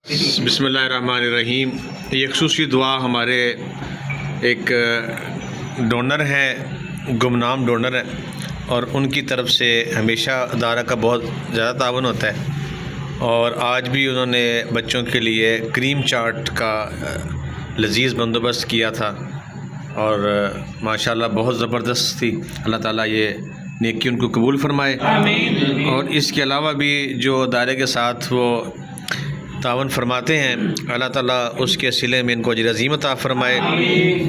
بسم اللہ الرحمن الرحیم۔ یہ خصوصی دعا ہمارے ایک ڈونر ہیں، گمنام ڈونر ہیں، اور ان کی طرف سے ہمیشہ ادارہ کا بہت زیادہ تعاون ہوتا ہے، اور آج بھی انہوں نے بچوں کے لیے کریم چاٹ کا لذیذ بندوبست کیا تھا، اور ماشاءاللہ بہت زبردست تھی۔ اللہ تعالیٰ یہ نیکی ان کو قبول فرمائے، آمین۔ اور اس کے علاوہ بھی جو ادارے کے ساتھ وہ تعاون فرماتے ہیں، اللہ تعالیٰ اس کے صلے میں ان کو اجر عظیم عطا فرمائے، آمین۔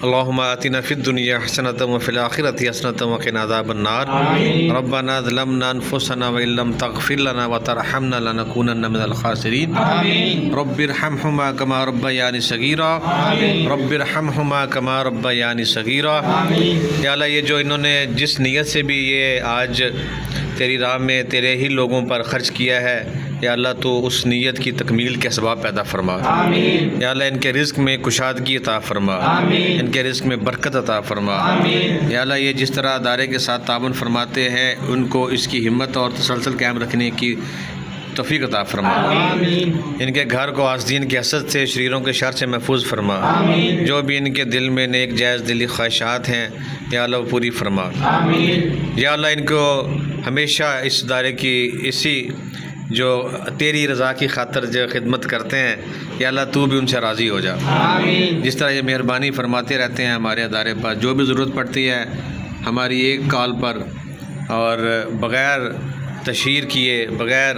اللہم آتنا فی الدنیا حسنۃ وفی الآخرۃ حسنۃ وقنا عذاب النار، ربنا ظلمنا انفسنا وان لم تغفر لنا وترحمنا لنکونن من الخاسرین، رب ارحمہما کما ربیانی صغیرا، رب ارحمہما کما ربیانی صغیرا۔ یا اللہ، یہ جو انہوں نے جس نیت سے بھی یہ آج تیری راہ میں تیرے ہی لوگوں پر خرچ کیا ہے، یا اللہ تو اس نیت کی تکمیل کے اسباب پیدا فرما، آمین۔ یا اللہ ان کے رزق میں کشادگی عطا فرما، آمین۔ ان کے رزق میں برکت عطا فرما، آمین۔ یا اللہ یہ جس طرح ادارے کے ساتھ تعاون فرماتے ہیں، ان کو اس کی ہمت اور تسلسل قائم رکھنے کی توفیق عطا فرما، آمین۔ ان کے گھر کو حاسدین کی حسد سے، شریروں کے شر سے محفوظ فرما، آمین۔ جو بھی ان کے دل میں نیک جائز دلی خواہشات ہیں، یا اللہ وہ پوری فرما، آمین۔ یا اللہ ان کو ہمیشہ اس ادارے کی اسی جو تیری رضا کی خاطر جو خدمت کرتے ہیں، یا اللہ تو بھی ان سے راضی ہو جا، آمین۔ جس طرح یہ مہربانی فرماتے رہتے ہیں ہمارے ادارے پر، جو بھی ضرورت پڑتی ہے ہماری ایک کال پر، اور بغیر تشہیر کیے، بغیر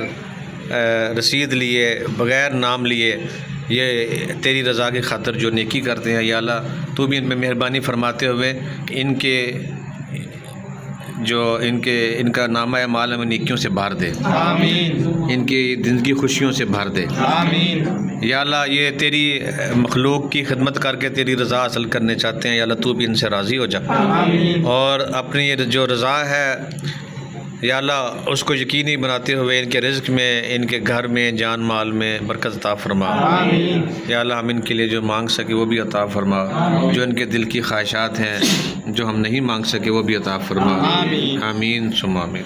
رسید لیے، بغیر نام لیے، یہ تیری رضا کی خاطر جو نیکی کرتے ہیں، یا اللہ تو بھی ان پہ مہربانی فرماتے ہوئے ان کے جو ان کا نامہ اعمال میں نیکیوں سے بھر دے، آمین۔ ان کی زندگی خوشیوں سے بھر دے، آمین۔ یا اللہ یہ تیری مخلوق کی خدمت کر کے تیری رضا حاصل کرنے چاہتے ہیں، یا اللہ تو بھی ان سے راضی ہو جا، آمین۔ اور اپنی جو رضا ہے یا اللہ اس کو یقینی بناتے ہوئے ان کے رزق میں، ان کے گھر میں، جان مال میں برکت عطا فرما، آمین۔ یا اللہ ہم ان کے لیے جو مانگ سکے وہ بھی عطا فرما، جو ان کے دل کی خواہشات ہیں جو ہم نہیں مانگ سکے وہ بھی عطا فرما، آمین ثم آمین۔